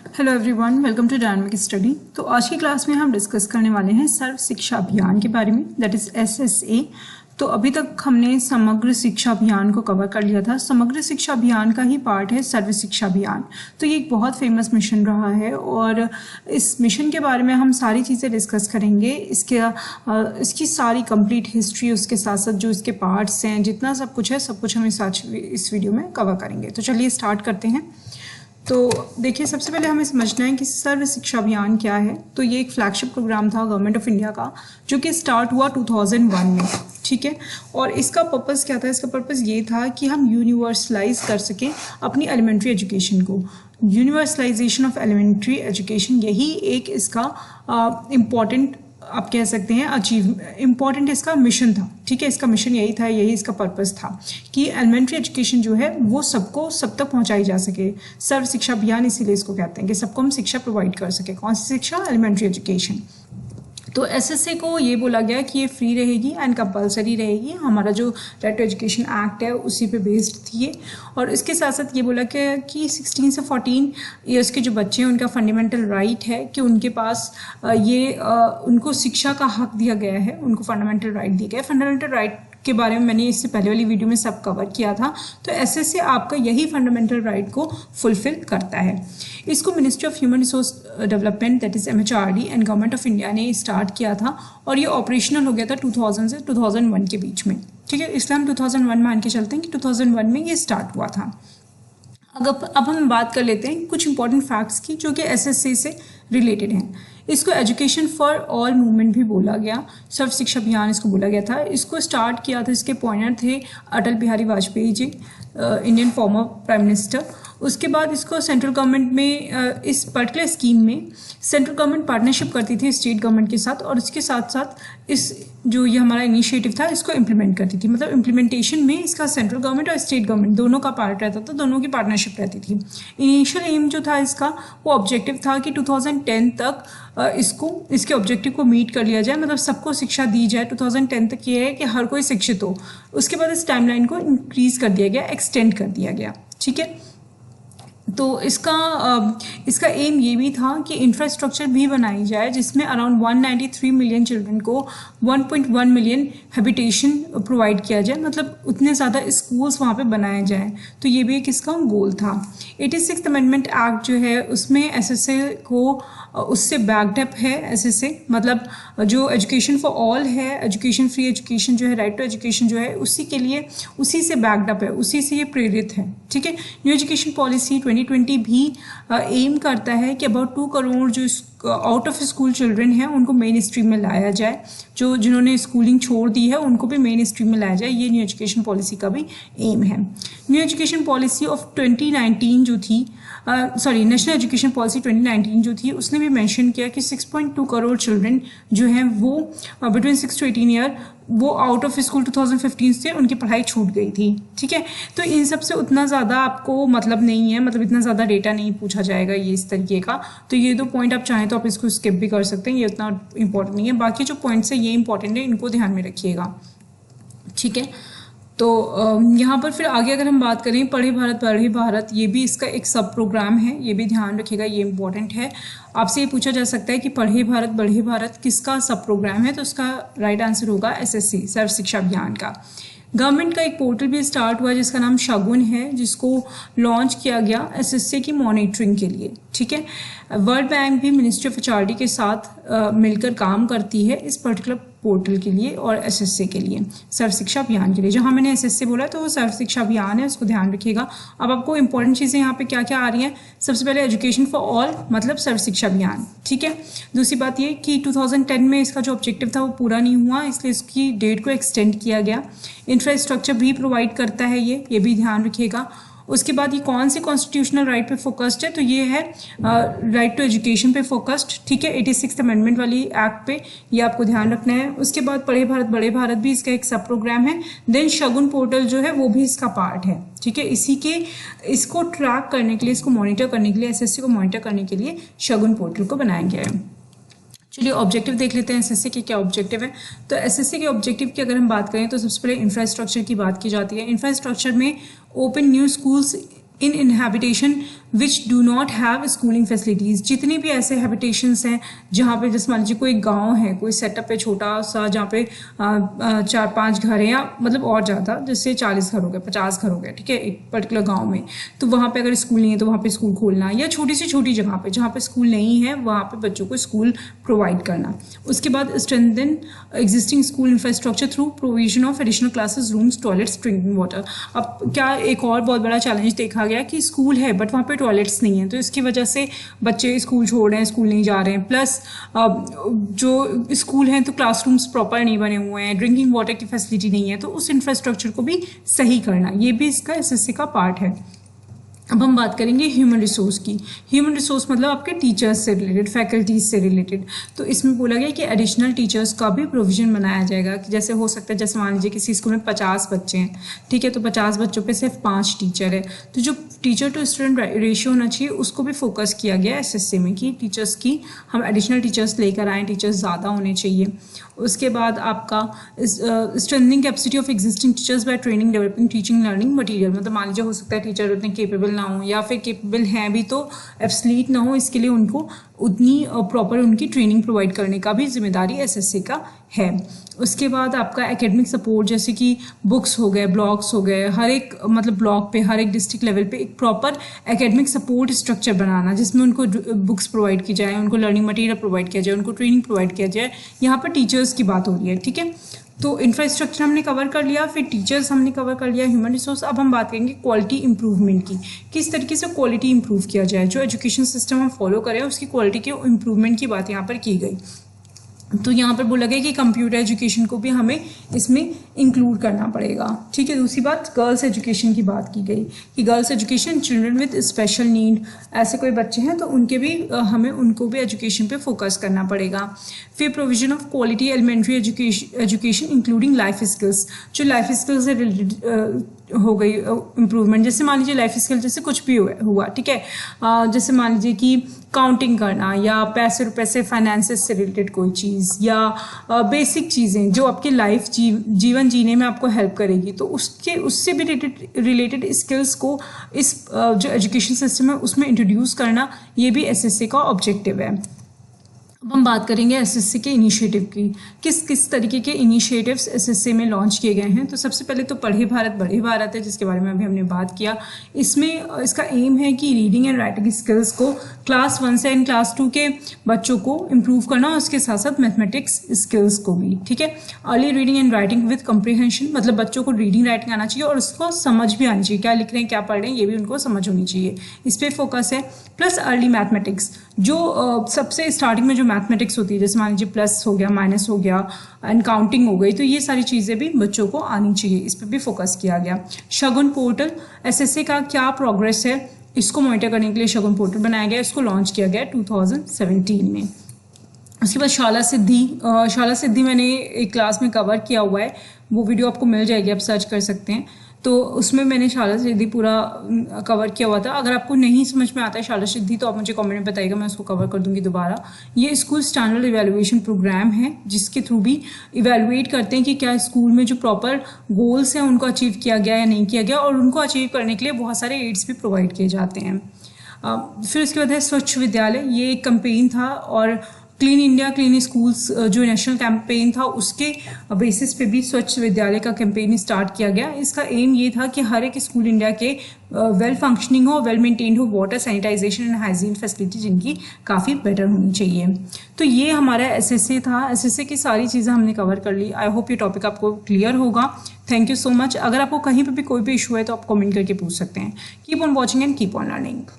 Hello everyone, welcome to dynamic study. तो आज की क्लास में हम डिस्कस करने वाले हैं सर्व शिक्षा अभियान के बारे में, दैट इज SSA। तो अभी तक हमने समग्र शिक्षा अभियान को कवर कर लिया था। समग्र शिक्षा अभियान का ही पार्ट है सर्व शिक्षा अभियान। तो ये एक बहुत फेमस मिशन रहा है और इस मिशन के बारे में हम सारी चीज़ें डिस्कस करेंगे। इसकी सारी कंप्लीट हिस्ट्री, उसके साथ साथ जो इसके पार्ट्स हैं, जितना सब कुछ है, सब कुछ हम इस वीडियो में कवर करेंगे। तो चलिए स्टार्ट करते हैं। तो देखिए, सबसे पहले हमें समझना है कि सर्व शिक्षा अभियान क्या है। तो ये एक फ्लैगशिप प्रोग्राम था गवर्नमेंट ऑफ इंडिया का, जो कि स्टार्ट हुआ 2001 में, ठीक है। और इसका पर्पस क्या था? इसका पर्पस ये था कि हम यूनिवर्सलाइज कर सकें अपनी एलिमेंट्री एजुकेशन को। यूनिवर्सलाइजेशन ऑफ एलिमेंट्री एजुकेशन, यही एक इसका इम्पॉर्टेंट, आप कह सकते हैं इम्पॉर्टेंट इसका मिशन था, ठीक है। इसका मिशन यही था, यही इसका पर्पस था कि एलिमेंट्री एजुकेशन जो है वो सबको सब तक पहुंचाई जा सके। सर्व शिक्षा अभियान इसीलिए इसको कहते हैं कि सबको हम शिक्षा प्रोवाइड कर सके। कौन सी शिक्षा? Elementary education. तो SSA को ये बोला गया कि ये फ्री रहेगी एंड कंपलसरी रहेगी। हमारा जो राइट टू एजुकेशन एक्ट है उसी पे बेस्ड थी ये। और इसके साथ साथ ये बोला गया कि 16 से 14 ईयर्स के जो बच्चे हैं उनका फंडामेंटल राइट है कि उनके पास उनको शिक्षा का हक दिया गया है, उनको फंडामेंटल राइट दिया गया है। फंडामेंटल राइट के बारे में मैंने इससे पहले वाली वीडियो में सब कवर किया था। तो SSA आपका यही फंडामेंटल राइट को फुलफिल करता है। इसको ministry of human resource development, that is MHRD, and government of India ने स्टार्ट किया था और ये ऑपरेशनल हो गया था 2000 से 2001 के बीच में, ठीक है। इसलिए हम 2001 मान के चलते हैं कि 2001 में ये स्टार्ट हुआ था। अब हम बात कर लेते हैं कुछ इंपॉर्टेंट फैक्ट्स की जो कि SSA से रिलेटेड हैं। इसको एजुकेशन फॉर ऑल मूवमेंट भी बोला गया, सर्व शिक्षा अभियान इसको बोला गया था। इसको स्टार्ट किया था, इसके पॉइंटर थे Atal Bihari Vajpayee ji, Indian former prime minister. उसके बाद इसको सेंट्रल गवर्नमेंट में, इस पर्टिकुलर स्कीम में सेंट्रल गवर्नमेंट पार्टनरशिप करती थी स्टेट गवर्नमेंट के साथ, और इसके साथ साथ इस जो ये हमारा इनिशिएटिव था इसको इम्प्लीमेंट करती थी। मतलब इम्प्लीमेंटेशन में इसका सेंट्रल गवर्नमेंट और स्टेट गवर्नमेंट दोनों का पार्ट रहता था, दोनों की पार्टनरशिप रहती थी। इनिशियल एम जो था इसका, वो ऑब्जेक्टिव था कि 2010 तक इसके ऑब्जेक्टिव को मीट कर लिया जाए, मतलब सबको शिक्षा दी जाए। 2010 तक ये है कि हर कोई शिक्षित हो। उसके बाद इस टाइमलाइन को इंक्रीज कर दिया गया, एक्सटेंड कर दिया गया, ठीक है। तो इसका एम ये भी था कि इंफ्रास्ट्रक्चर भी बनाई जाए जिसमें अराउंड 193 मिलियन चिल्ड्रन को 1.1 मिलियन हैबिटेशन प्रोवाइड किया जाए, मतलब उतने ज़्यादा स्कूल्स वहाँ पे बनाए जाएं। तो ये भी एक इसका गोल था। 86th अमेंडमेंट एक्ट जो है उसमें SSA को उससे बैकड अप है। SSA मतलब जो एजुकेशन फॉर ऑल है, एजुकेशन फ्री एजुकेशन जो है, राइट टू एजुकेशन जो है, उसी के लिए, उसी से बैकड अप है, उसी से ये प्रेरित है, ठीक है। न्यू एजुकेशन पॉलिसी 2020 भी एम करता है कि अबाउट 2 करोड़ जो आउट ऑफ स्कूल चिल्ड्रन हैं उनको मेन स्ट्रीम में लाया जाए। जिन्होंने स्कूलिंग छोड़ दी है उनको भी मेन स्ट्रीम में लाया जाए। ये न्यू एजुकेशन पॉलिसी का भी एम है। न्यू एजुकेशन पॉलिसी ऑफ 2019 जो थी, नेशनल एजुकेशन पॉलिसी 2019 जो थी, उसने भी मेंशन किया कि 6.2 करोड़ चिल्ड्रन जो हैं वो बिटवीन 6 to 18 ईयर वो आउट ऑफ स्कूल 2015 से उनकी पढ़ाई छूट गई थी, ठीक है। तो इन सब से उतना ज़्यादा आपको मतलब नहीं है, मतलब इतना ज़्यादा डेटा नहीं पूछा जाएगा ये इस तरीके का। तो ये 2 पॉइंट आप चाहें तो आप इसको स्किप भी कर सकते हैं, ये उतना इंपॉर्टेंट नहीं है। बाकी जो पॉइंट्स है ये इंपॉर्टेंट है, इनको ध्यान में रखिएगा, ठीक है। तो यहाँ पर फिर आगे अगर हम बात करें पढ़े भारत, ये भी इसका एक सब प्रोग्राम है, ये भी ध्यान रखिएगा, ये इंपॉर्टेंट है। आपसे ये पूछा जा सकता है कि पढ़े भारत किसका सब प्रोग्राम है? तो उसका राइट आंसर होगा SSA, सर्व शिक्षा अभियान का। गवर्नमेंट का एक पोर्टल भी स्टार्ट हुआ जिसका नाम शगुन है, जिसको लॉन्च किया गया SSA की मॉनिटरिंग के लिए, ठीक है। वर्ल्ड बैंक भी मिनिस्ट्री ऑफ HRD के साथ मिलकर काम करती है इस पर्टिकुलर पोर्टल के लिए और SSA के लिए, सर्व शिक्षा अभियान के लिए। जहाँ मैंने SSA बोला तो वो सर्व शिक्षा अभियान है, उसको ध्यान रखिएगा। अब आपको इंपॉर्टेंट चीज़ें यहाँ पे क्या क्या आ रही हैं। सबसे पहले एजुकेशन फॉर ऑल मतलब सर्व शिक्षा अभियान, ठीक है। दूसरी बात ये कि 2010 में इसका जो ऑब्जेक्टिव था वो पूरा नहीं हुआ, इसलिए इसकी डेट को एक्सटेंड किया गया। इंफ्रास्ट्रक्चर भी प्रोवाइड करता है ये भी ध्यान रखिएगा। उसके बाद ये कौन से कॉन्स्टिट्यूशनल राइट पे फोकस्ड है? तो ये है राइट टू एजुकेशन पे फोकस्ड, ठीक है। 86th अमेंडमेंट वाली एक्ट पे, ये आपको ध्यान रखना है। उसके बाद पढ़े भारत भी इसका एक सब प्रोग्राम है। देन शगुन पोर्टल जो है वो भी इसका पार्ट है, ठीक है। इसको ट्रैक करने के लिए, इसको मॉनिटर करने के लिए, SSA को मॉनिटर करने के लिए शगुन पोर्टल को बनाया गया है। चलिए ऑब्जेक्टिव देख लेते हैं SSA के क्या ऑब्जेक्टिव है। तो SSA के ऑब्जेक्टिव की अगर हम बात करें तो सबसे पहले इंफ्रास्ट्रक्चर की बात की जाती है। इंफ्रास्ट्रक्चर में open new schools in inhabitation which do not have schooling facilities, जितने भी ऐसे हैबिटेशंस हैं जहाँ पे जैसे मान लीजिए कोई गांव है, कोई सेटअप है छोटा सा जहाँ पे 4-5 घर हैं या मतलब और ज़्यादा, जैसे 40 घर हो गए, 50 घर हो गए, ठीक है, एक पर्टिकुलर गांव में, तो वहाँ पे अगर स्कूल नहीं है तो वहाँ पे स्कूल खोलना, या छोटी से छोटी जगह पे जहाँ पे स्कूल नहीं है वहाँ पे बच्चों को स्कूल प्रोवाइड करना। उसके बाद strengthen existing school infrastructure through provision of additional classes, rooms, toilets, drinking water. अब क्या एक और बहुत बड़ा चैलेंज देखा गया कि स्कूल है बट वहाँ पे टॉयलेट्स नहीं है, तो इसकी वजह से बच्चे स्कूल छोड़ रहे हैं, स्कूल नहीं जा रहे हैं, प्लस जो स्कूल हैं तो क्लासरूम्स प्रॉपर नहीं बने हुए हैं, ड्रिंकिंग वाटर की फैसिलिटी नहीं है, तो उस इंफ्रास्ट्रक्चर को भी सही करना, ये भी इसका एसएससी का पार्ट है। अब हम बात करेंगे ह्यूमन रिसोर्स की। ह्यूमन रिसोर्स मतलब आपके टीचर्स से रिलेटेड, फैकल्टीज से रिलेटेड। तो इसमें बोला गया कि एडिशनल टीचर्स का भी प्रोविजन बनाया जाएगा, कि जैसे हो सकता है जैसे मान लीजिए किसी स्कूल में 50 बच्चे हैं, ठीक है, तो 50 बच्चों पे सिर्फ 5 टीचर है, तो जो टीचर टू स्टूडेंट रेशियो होना चाहिए उसको भी फोकस किया गया एसएससी में कि टीचर्स की हम एडिशनल टीचर्स लेकर आएँ, टीचर्स ज़्यादा होने चाहिए। उसके बाद आपका strengthening capacity of existing teachers by training, developing, teaching, learning material. मतलब मान लीजिए हो सकता है टीचर उतने केपेबल ना हो या फिर केपेबल हैं भी तो एब्सलीट ना हो, इसके लिए उनको उतनी प्रॉपर उनकी ट्रेनिंग प्रोवाइड करने का भी जिम्मेदारी एसएससी का है। उसके बाद आपका एकेडमिक सपोर्ट, जैसे कि बुक्स हो गए, ब्लॉग्स हो गए, हर एक मतलब ब्लॉक पे, हर एक डिस्ट्रिक्ट लेवल पे एक प्रॉपर एकेडमिक सपोर्ट स्ट्रक्चर बनाना जिसमें उनको बुक्स प्रोवाइड की जाए, उनको लर्निंग मटेरियल प्रोवाइड किया जाए, उनको ट्रेनिंग प्रोवाइड किया जाए। यहाँ पर टीचर्स की बात हो रही है, ठीक है। तो इंफ्रास्ट्रक्चर हमने कवर कर लिया, फिर टीचर्स हमने कवर कर लिया, ह्यूमन रिसोर्स। अब हम बात करेंगे क्वालिटी इंप्रूवमेंट की, किस तरीके से क्वालिटी इंप्रूव किया जाए, जो एजुकेशन सिस्टम हम फॉलो करें उसकी क्वालिटी के इंप्रूवमेंट की बात यहाँ पर की गई। तो यहाँ पर बोला गया कि कंप्यूटर एजुकेशन को भी हमें इसमें इंक्लूड करना पड़ेगा, ठीक है। दूसरी बात गर्ल्स एजुकेशन की बात की गई कि girls education, children with special need, ऐसे कोई बच्चे हैं तो उनके भी हमें उनको भी एजुकेशन पे फोकस करना पड़ेगा। फिर provision of quality elementary education including life skills, जो लाइफ स्किल्स से रिलेटेड हो गई इम्प्रूवमेंट, जैसे मान लीजिए लाइफ स्किल जैसे कुछ भी हुआ, ठीक है, जैसे मान लीजिए कि काउंटिंग करना या पैसे रुपए से फाइनेंसेस से रिलेटेड कोई चीज़ या बेसिक चीज़ें जो आपकी लाइफ जीवन जीने में आपको हेल्प करेगी, तो उससे भी रिलेटेड स्किल्स को इस जो एजुकेशन सिस्टम है उसमें इंट्रोड्यूस करना, ये भी एसएससी का ऑब्जेक्टिव है। अब हम बात करेंगे एसएससी के इनिशिएटिव की, किस किस तरीके के इनिशिएटिव्स एसएससी में लॉन्च किए गए हैं। तो सबसे पहले तो पढ़े भारत बढ़े भारत है, जिसके बारे में अभी हमने बात किया। इसमें इसका एम है कि रीडिंग एंड राइटिंग स्किल्स को क्लास 1 से एंड क्लास 2 के बच्चों को इम्प्रूव करना, और उसके साथ साथ मैथमेटिक्स स्किल्स को भी, ठीक है। Early reading and writing with comprehension, मतलब बच्चों को रीडिंग राइटिंग आना चाहिए और उसको समझ भी आनी चाहिए, क्या लिख रहे हैं क्या पढ़ रहे हैं ये भी उनको समझ होनी चाहिए, इस पर फोकस है। प्लस अर्ली मैथमेटिक्स, जो सबसे स्टार्टिंग में जो मैथमेटिक्स होती है, जैसे मान लीजिए प्लस हो गया, माइनस हो गया एंड काउंटिंग हो गई, तो ये सारी चीज़ें भी बच्चों को आनी चाहिए, इस पर भी फोकस किया गया। शगुन पोर्टल, एसएससी का क्या प्रोग्रेस है इसको मॉनिटर करने के लिए शगुन पोर्टल बनाया गया, इसको लॉन्च किया गया 2017 में। उसके बाद शाला सिद्धि मैंने एक क्लास में कवर किया हुआ है, वो वीडियो आपको मिल जाएगी, आप सर्च कर सकते हैं। तो उसमें मैंने शाला सिद्धि पूरा कवर किया हुआ था। अगर आपको नहीं समझ में आता है शाला सिद्धि तो आप मुझे कमेंट में बताइएगा, मैं उसको कवर कर दूंगी दोबारा। ये स्कूल स्टैंडर्ड इवैल्यूएशन प्रोग्राम है जिसके थ्रू भी इवैल्यूएट करते हैं कि क्या स्कूल में जो प्रॉपर गोल्स हैं उनको अचीव किया गया या नहीं किया गया, और उनको अचीव करने के लिए बहुत सारे एड्स भी प्रोवाइड किए जाते हैं। फिर उसके बाद है स्वच्छ विद्यालय, ये एक कैंपेन था, और क्लीन इंडिया क्लीन स्कूल्स जो नेशनल कैंपेन था उसके बेसिस पे भी स्वच्छ विद्यालय का कैंपेन स्टार्ट किया गया। इसका एम ये था कि हर एक स्कूल इंडिया के वेल फंक्शनिंग हो, वेल मेंटेन्ड हो, water sanitisation and hygiene facility जिनकी काफ़ी बेटर होनी चाहिए। तो ये हमारा एसएससी था, एसएससी की सारी चीज़ें हमने कवर कर ली। आई होप ये टॉपिक आपको क्लियर होगा। Thank you so much. अगर आपको कहीं पर भी कोई भी इशू है तो आप कमेंट करके पूछ सकते हैं। Keep on watching and keep on learning.